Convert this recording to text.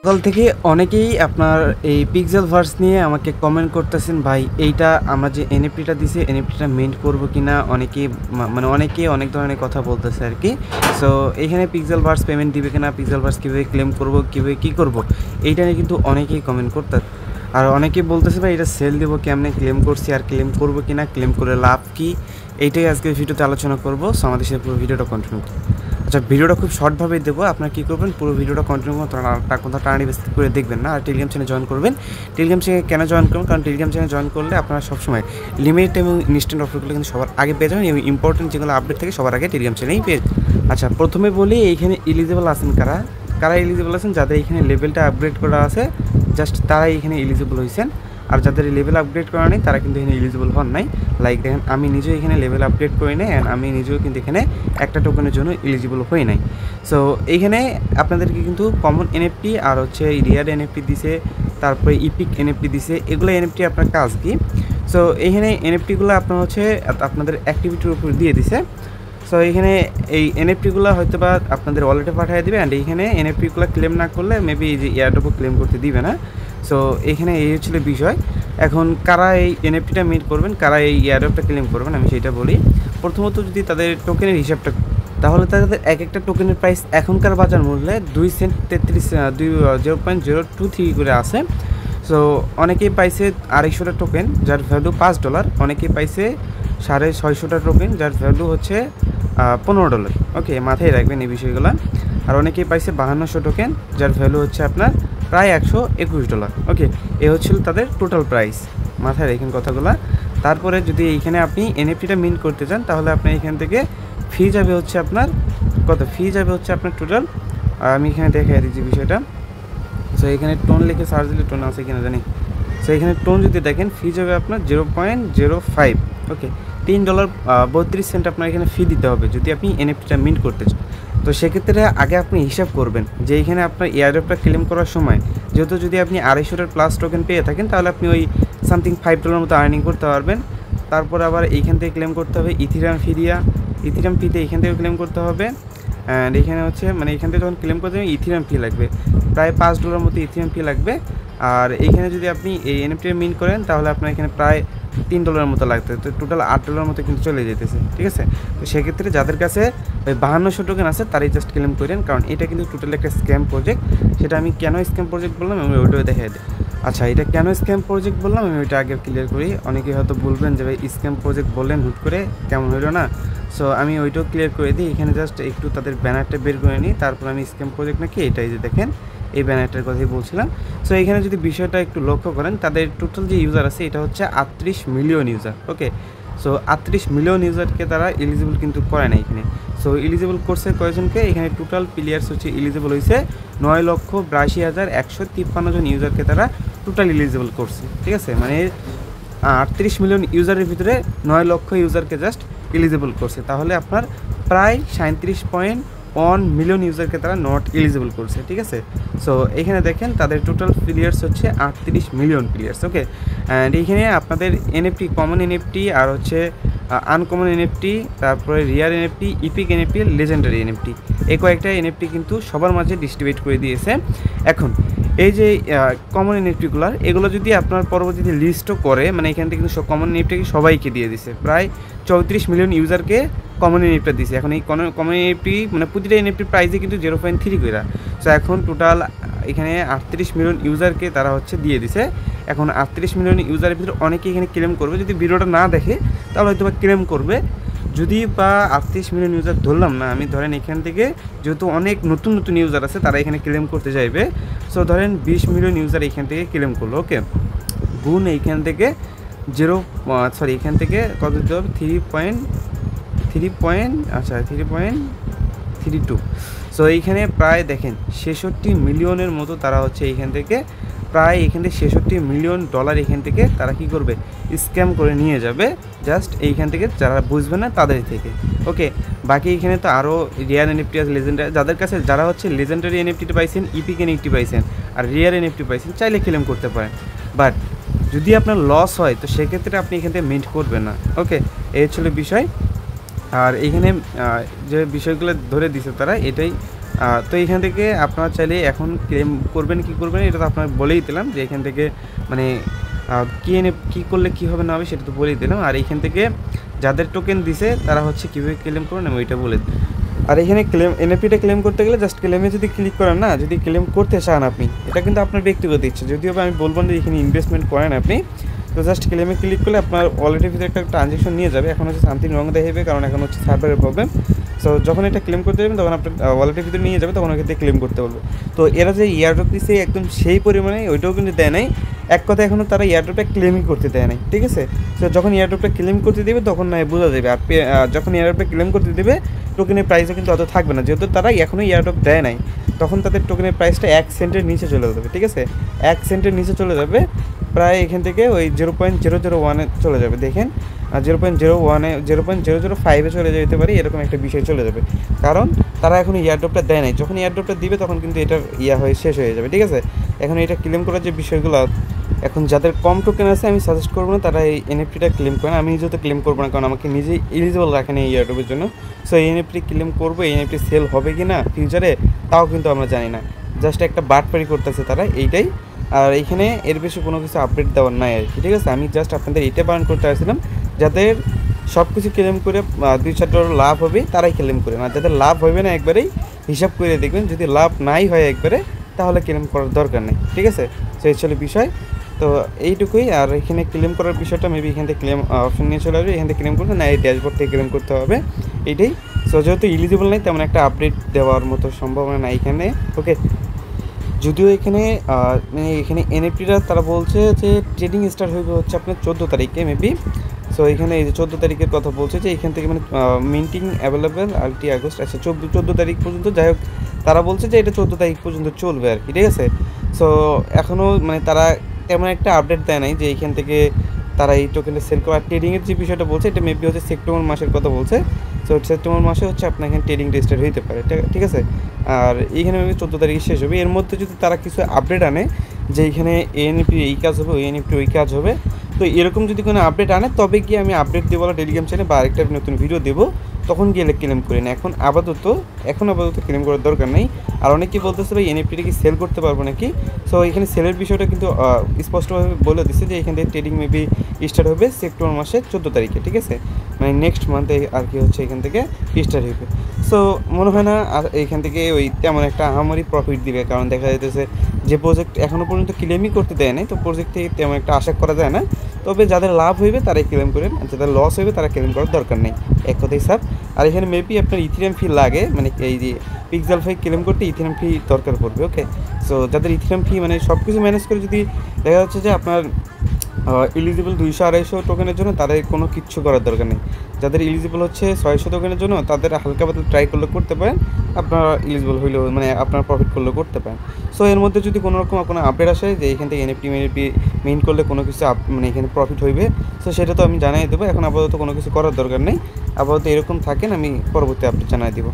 সকাল থেকে অনেকেই আপনার এই পিক্সেল ভার্স নিয়ে আমাকে কমেন্ট করতেছেন, ভাই এইটা আমরা যে এনএফটিটা দিছি এনএফটিটা মিন্ট করব কিনা। অনেকেই মানে অনেকেই অনেক ধরনের কথা বলতেছে আর কি। সো এখানে পিক্সেল ভার্স পেমেন্ট দিবে কিনা, পিক্সেল ভার্স কীভাবে ক্লেম করব, কীভাবে কী করব, এইটা নিয়ে কিন্তু অনেকেই কমেন্ট করতে। আর অনেকেই বলতেছে ভাই এটা সেল দেবো কেমনে, ক্লেম করছি আর ক্লেম করবো কিনা, ক্লেম করে লাভ কী, এইটাই আজকে ভিডিওতে আলোচনা করবো। সো আমাদের সাথে পুরো ভিডিওটা কন্টিনিউ করুন। আচ্ছা, ভিডিওটা খুব শর্টভাবেই দেবো। আপনারা কী করবেন, পুরো ভিডিওটা কন্টিনিউ কোথাও টানানি বেশি করে দেখবেন না। আর টেলিগ্রাম চ্যানেল জয়েন করবেন। টেলিগ্রাম চ্যানেল কেন জয়েন করবেন, কারণ টেলিগ্রাম চ্যানেল জয়েন করলে আপনারা সবসময় লিমিটেড এবং ইনস্ট্যান্ট অফারগুলো কিন্তু সবার আগে পেয়ে যাবেন এবং ইম্পর্টেন্ট যেগুলো আপডেট থেকে সবার আগে টেলিগ্রাম চ্যানেলেই পেয়ে। আচ্ছা, প্রথমে বলি এইখানে এলিজিবল আছেন কারা কারা এলিজিবল আছেন, যাদের এখানে লেভেলটা আপগ্রেড করা আছে জাস্ট তারাই এখানে এলিজিবল হয়েছেন। আর যাদের লেভেল আপগ্রেড করা নেই তারা কিন্তু এখানে এলিজিবল হন নাই। লাইক দেখেন, আমি নিজেও এখানে লেভেল আপগ্রেড করি নাই অ্যান্ড আমি নিজেও কিন্তু এখানে একটা টোকেনের জন্য এলিজিবল হই নাই। সো এইখানে আপনাদেরকে কিন্তু কমন এনএফটি আর হচ্ছে রিয়ার এনএফটি দিছে, তারপরে ইপিক এনএফটি দিছে। এগুলো এনএফটি আপনার কাজ কি? সো এইখানে এনএফটিগুলো আপনার হচ্ছে আপনাদের অ্যাক্টিভিটির উপর দিয়ে দিছে। সো এইখানে এই এনএফটিগুলো হয়তো বা আপনাদের ওয়ালেটে পাঠিয়ে দেবে অ্যান্ড এইখানে এনএফটিগুলো ক্লেম না করলে মেবি এই যে এয়ারড্রপও ক্লেম করতে দিবে না। সো এইখানে এই হচ্ছিল বিষয়। এখন কারা এই এনএফটিটা মিট করবেন, কারা এই এয়ারড্রপটা ক্লেম করবেন, আমি সেইটা বলি। প্রথমত যদি তাদের টোকেনের হিসাবটা, তাহলে তাদের এক একটা টোকেনের প্রাইস এখনকার বাজার মূল্যে 2 সেন্ট 0.023 করে আছে। সো অনেকেই পাইছে 250টা টোকেন যার ভ্যালু $5, অনেকেই পাইছে 650টা টোকেন যার ভ্যালু হচ্ছে $15। ওকে, মাথায় রাখবেন এই বিষয়গুলো। আর অনেকেই পাইছে 5200 টোকেন যার ভ্যালু হচ্ছে আপনার প্রায় $121। ওকে, এ হচ্ছিল তাদের টোটাল প্রাইস, মাথায় রাখেন কথাগুলো। তারপরে যদি এইখানে আপনি এনএফটিটা মিন্ট করতে চান তাহলে আপনি এখান থেকে ফি যাবে হচ্ছে আপনার টোটাল। আমি এখানে দেখাই দিচ্ছি বিষয়টা। সো এখানে টোন লিখে সার্চ দিলে টোন আছে কিনা জানি। সো এখানে টোন যদি দেখেন ফি যাবে আপনার 0.05। ওকে, $3.32 আপনার এখানে ফি দিতে হবে যদি আপনি এনএফটিটা মিন্ট করতে চান। তো সেক্ষেত্রে আগে আপনি হিসাব করবেন যে এইখানে আপনার এয়ারড্রপটা ক্লেম করার সময় যেহেতু যদি আপনি 250টার প্লাস টোকেন পেয়ে থাকেন তাহলে আপনি ওই সামথিং $5 মতো আর্নিং করতে পারবেন। তারপর আবার এইখান থেকে ক্লেম করতে হবে ইথিরিয়াম ফিতে এইখান থেকে ক্লেম করতে হবে। অ্যান্ড এখানে হচ্ছে মানে এখান থেকে যখন ক্লেম করতে হবে ইথিরিয়াম ফি লাগবে, প্রায় $5 মতো ইথিরিয়াম ফি লাগবে। আর এইখানে যদি আপনি এই এনএফটি মিন্ট করেন তাহলে আপনার এখানে প্রায় $3 মতো লাগতে, তো টোটাল $8 মতো কিন্তু চলে যেতেছে। ঠিক আছে, তো সেক্ষেত্রে যাদের কাছে ওই 5200 টোকেন আছে তারাই জাস্ট ক্লেম করেন, কারণ এটা কিন্তু টোটাল একটা স্ক্যাম প্রজেক্ট। সেটা আমি কেন স্ক্যাম প্রজেক্ট বললাম আমি ওইটাও দেখাই দিই। আচ্ছা, এটা কেন স্ক্যাম প্রজেক্ট বললাম আমি ওইটা আগে ক্লিয়ার করি। অনেকেই হয়তো বলবেন যে ভাই স্ক্যাম প্রজেক্ট বললেন হুট করে, কেমন হইলো না। সো আমি ওইটাও ক্লিয়ার করে দিই। এখানে জাস্ট একটু তাদের ব্যানারটা বের করে নিই, তারপর আমি স্ক্যাম প্রজেক্ট নাকি এটাই যে দেখেন এই ব্যানারটার কথাই বলছিলাম। সো এখানে যদি বিষয়টা একটু লক্ষ্য করেন তাদের টোটাল যে ইউজার আছে এটা হচ্ছে 38 মিলিয়ন ইউজার। ওকে, সো 38 মিলিয়ন ইউজারকে তারা এলিজিবল কিন্তু করে না এখানে। সো এলিজিবল করছে কয়জনকে, এখানে টোটাল প্লেয়ার্স হচ্ছে এলিজিবল হয়েছে 9,82,153 জন ইউজারকে তারা টোটাল এলিজিবল করছে। ঠিক আছে, মানে 38 মিলিয়ন ইউজারের ভিতরে 9 লক্ষ ইউজারকে জাস্ট এলিজিবল করছে। তাহলে আপনার প্রায় 37.1 মিলিয়ন ইউজারকে তারা নট এলিজিবল করছে। ঠিক আছে, সো এখানে দেখেন তাদের টোটাল প্লেয়ার্স হচ্ছে 38 মিলিয়ন প্লেয়ার্স। ওকে, অ্যান্ড এইখানে আপনাদের এনএফটি, কমন এনএফটি আর হচ্ছে আনকমন এনএফটি, তারপরে rare NFT, epic NFT, legendary NFT, এই কয়েকটা এনএফটি কিন্তু সবার মাঝে ডিস্ট্রিবিউট করে দিয়েছে। এখন এই যে কমন এনএফটিগুলার এগুলো যদি আপনার পরবর্তীতে লিস্টও করে, মানে এখান থেকে কিন্তু কমন এনএফটি সবাইকে দিয়ে দিছে, প্রায় 34 মিলিয়ন ইউজারকে কমন এনএফটি দিছে। এখন এই কমন এনএফটি মানে প্রতিটা এনএফটির প্রাইসে কিন্তু 0.3 করে। সো এখন টোটাল এখানে 38 মিলিয়ন ইউজারকে তারা হচ্ছে দিয়ে দিছে। এখন 38 মিলিয়ন ইউজারের ভিতরে অনেকে এখানে ক্লেম করবে, যদি ভিডিওটা না দেখে তাহলে হয়তো বা ক্লেম করবে। যদি বা 38 মিলিয়ন ইউজার ধরলাম না আমি, ধরেন এখান থেকে যেহেতু অনেক নতুন নতুন ইউজার আছে তারা এখানে ক্লেম করতে চাইবে। সো ধরেন 20 মিলিয়ন ইউজার এখান থেকে ক্লেম করলো। ওকে, গুণ এইখান থেকে এখান থেকে কত দিতে হবে, 3.32। সো এইখানে প্রায় দেখেন 66 মিলিয়নের মতো তারা হচ্ছে এইখান থেকে প্রায় $66 মিলিয়ন এখান থেকে তারা কি করবে, স্ক্যাম করে নিয়ে যাবে জাস্ট এইখান থেকে, যারা বুঝবে না তাদের থেকে। ওকে, বাকি এখানে তো আরও রিয়ার এনএফটি আছে, লেজেন্ডারি, যাদের কাছে যারা হচ্ছে লেজেন্ডারি এনএফটিটা পাইছেন, ইপিক এনএফটি পাইছেন আর রিয়ার এনএফটি পাইছেন, চাইলে ক্লেম করতে পারেন। বাট যদি আপনার লস হয় তো সেক্ষেত্রে আপনি এখান থেকে মিন্ট করবেন না। ওকে, এই ছিল বিষয়। আর এইখানে যে বিষয়গুলো ধরে দিছে তারা এটাই তো এখান থেকে আপনারা চাইলে এখন ক্লেম করবেন কি করবেন এটা তো আপনার বলেই দিলাম যে এখান থেকে মানে কী করলে কী হবে না হবে সেটা তো বলেই দিলাম। আর এইখান থেকে যাদের টোকেন দিছে তারা হচ্ছে কীভাবে ক্লেম করবেন আমি ওইটা বলে দিই। আর এখানে ক্লেম এনএফটিটা ক্লেম করতে গেলে জাস্ট ক্লেমে যদি ক্লিক করেন না, যদি ক্লেম করতে চান আপনি, এটা কিন্তু আপনার ব্যক্তিগত ইচ্ছা, যদিও আমি বলবো না যে এখানে ইনভেস্টমেন্ট করেন আপনি। তো জাস্ট ক্লেমে ক্লিক করলে আপনার ওয়ালেটের ভিতরে একটা ট্রানজেকশন নিয়ে যাবে। এখন হচ্ছে সামথিং রং দেখাবে কারণ এখন হচ্ছে সার্ভারের প্রবলেম। সো যখন এটা ক্লেম করতে যাবেন তখন আপনার ওয়ালেটের ভিতরে নিয়ে যাবে, তখন ওখান থেকে ক্লেম করতে বলবে। তো এরা যে ইয়ারড্রপ দিচ্ছে একদম সেই পরিমাণে ওইটাও কিন্তু দেয় নাই, এক কথা এখনও তারা ইয়ারড্রপটা ক্লেমই করতে দেয় নাই, ঠিক আছে। তো যখন ইয়ারড্রপটা ক্লেম করতে দেবে তখন না বোঝা যাবে। আর যখন ইয়ারড্রপটা ক্লেম করতে দেবে টোকেনের প্রাইসও কিন্তু অত থাকবে না, যেহেতু তারা এখনও ইয়ারড্রপ দেয় নাই। তখন তাদের টোকেনের প্রাইসটা 1 সেন্টের নিচে চলে যাবে, ঠিক আছে। 1 সেন্টের নিচে চলে যাবে, প্রায় এখান থেকে ওই 0.001-এ চলে যাবে। দেখেন 0.01-এ 0.005-এ চলে যেতে পারে, এরকম একটা বিষয় চলে যাবে, কারণ তারা এখন ইয়ারড্রপটা দেয় নাই। যখন ইয়ারড্রপটা দিবে তখন কিন্তু এটার হয়ে শেষ হয়ে যাবে, ঠিক আছে। এখন এটা ক্লেম করার যে বিষয়গুলো, এখন যাদের কম টোকেন আছে আমি সাজেস্ট করবো না তারা এই এনএফটিটা ক্লেম করেন। আমি নিজে তো ক্লেম করবো না, কারণ আমাকে নিজেই এলিজিবল রাখেন এই ইয়ারড্রপের জন্য। সো এই এনএফটি ক্লেম করবো, এই এনএফটি সেল হবে কি না ফিউচারে তাও কিন্তু আমরা জানি না, জাস্ট একটা বাটপারি করতেছে তারা, এইটাই। আর এইখানে এর বেশি কোনো কিছু আপডেট দেওয়ার নাই আর কি, ঠিক আছে। আমি জাস্ট আপনাদের এইটা বারণ করতে আসছিলাম, যাদের সব কিছু ক্লেম করে $2-4 লাভ হবে তারাই ক্লেম করে, না যাদের লাভ হবে না একবারেই হিসাব করে দেখবেন, যদি লাভ নাই হয় একবারে তাহলে ক্লেম করার দরকার নেই, ঠিক আছে। সো এই ছিল বিষয়, তো এইটুকুই। আর এখানে ক্লেম করার বিষয়টা মেবি এখান থেকে ক্লেম অপশন নিয়ে চলে আসবে, এখান থেকে ক্লেম করতে না এই ড্যাশবোর্ড থেকে ক্লেম করতে হবে, এইটাই। সো যেহেতু এলিজিবল নেই তেমন একটা আপডেট দেওয়ার মতো সম্ভাবনা নাই এখানে, ওকে। যদিও এখানে মানে এখানে এনএফটিটা তারা বলছে যে ট্রেডিং স্টার্ট হইবে হচ্ছে আপনার 14 তারিখে মেবি। সো এখানে এই যে 14 তারিখের কথা বলছে যে এখান থেকে মানে মিন্টিং অ্যাভেলেবেল 8 আগস্ট, আচ্ছা 14 তারিখ পর্যন্ত, যাই হোক তারা বলছে যে এটা 14 তারিখ পর্যন্ত চলবে আর কি, ঠিক আছে। সো এখনও মানে তারা তেমন একটা আপডেট দেয় নাই যে এইখান থেকে তারা এই টোকেনটা সেল করে। আর ট্রেডিংয়ের যে বিষয়টা বলছে এটা মেবি হচ্ছে সেপ্টেম্বর মাসের কথা বলছে। সো সেপ্টেম্বর মাসে হচ্ছে আপনার এখানে ট্রেডিং রেজিস্টার হইতে পারে, ঠিক আছে। আর এইখানে মেবি 14 তারিখে শেষ হবে। এর মধ্যে যদি তারা কিছু আপডেট আনে যে এইখানে এএনএফটি এই কাজ হবে, ওই এনএফটি ওই কাজ হবে, তো এরকম যদি কোনো আপডেট আনে তবে গিয়ে আমি আপডেট দেবো টেলিগ্রাম চ্যানেলে বা আরেকটা নতুন ভিডিও দেবো, তখন গিয়ে ক্লেম করে না। এখন আপাতত ক্লেম করার দরকার নেই। আর অনেকেই বলতেছে ভাই এনএফটিটা কি সেল করতে পারবো নাকি। সো এখানে সেলের বিষয়টা কিন্তু স্পষ্টভাবে বলে দিচ্ছে যে এখান থেকে ট্রেডিং মেবি স্টার্ট হবে সেপ্টেম্বর মাসের 14 তারিখে, ঠিক আছে, মানে নেক্সট মান্থে আর কি হচ্ছে এখান থেকে স্টার্ট হবে। সো মনে হয় না আর এইখান থেকে ওই তেমন একটা আমারই প্রফিট দিবে, কারণ দেখা যাইতেছে যে প্রজেক্ট এখনও পর্যন্ত ক্লেমই করতে দেয় নাই, তো প্রজেক্ট থেকে তেমন একটা আশা করা যায় না। তবে যাদের লাভ হইবে তারাই ক্লেম করেন, আর যাদের লস হইবে তারা ক্লেম করার দরকার নেই, এক কথাই স্যার। আর এখানে মেবি আপনার ইথিরিয়াম ফি লাগে, মানে এই যে পিক্সেল ফাই ক্লেম করতে ইথিরিয়াম ফি দরকার পড়বে, ওকে। সো যাদের ইথিরিয়াম ফি মানে সব কিছু ম্যানেজ করে যদি দেখা যাচ্ছে যে আপনার এলিজিবল 200-250 টোকেনের জন্য, তাদের কোনো কিচ্ছু করার দরকার নেই। যাদের এলিজিবল হচ্ছে 600 টোকেনের জন্য তাদের হালকা পাতলা ট্রাই করলে করতে পারেন, আপনারা এলিজিবল হইলেও মানে আপনার প্রফিট করলে করতে পারেন। সো এর মধ্যে যদি কোনো রকম আপনার আপডেট আসে যে এখান থেকে এনএফটি মেইন করলে কোনো কিছু মানে এখানে প্রফিট হইবে, সো সেটা তো আমি জানাই দেবো। এখন আপাতত কোনো কিছু করার দরকার নেই, আপাতত এরকম থাকেন, আমি পরবর্তী আপডেট জানাই দেবো।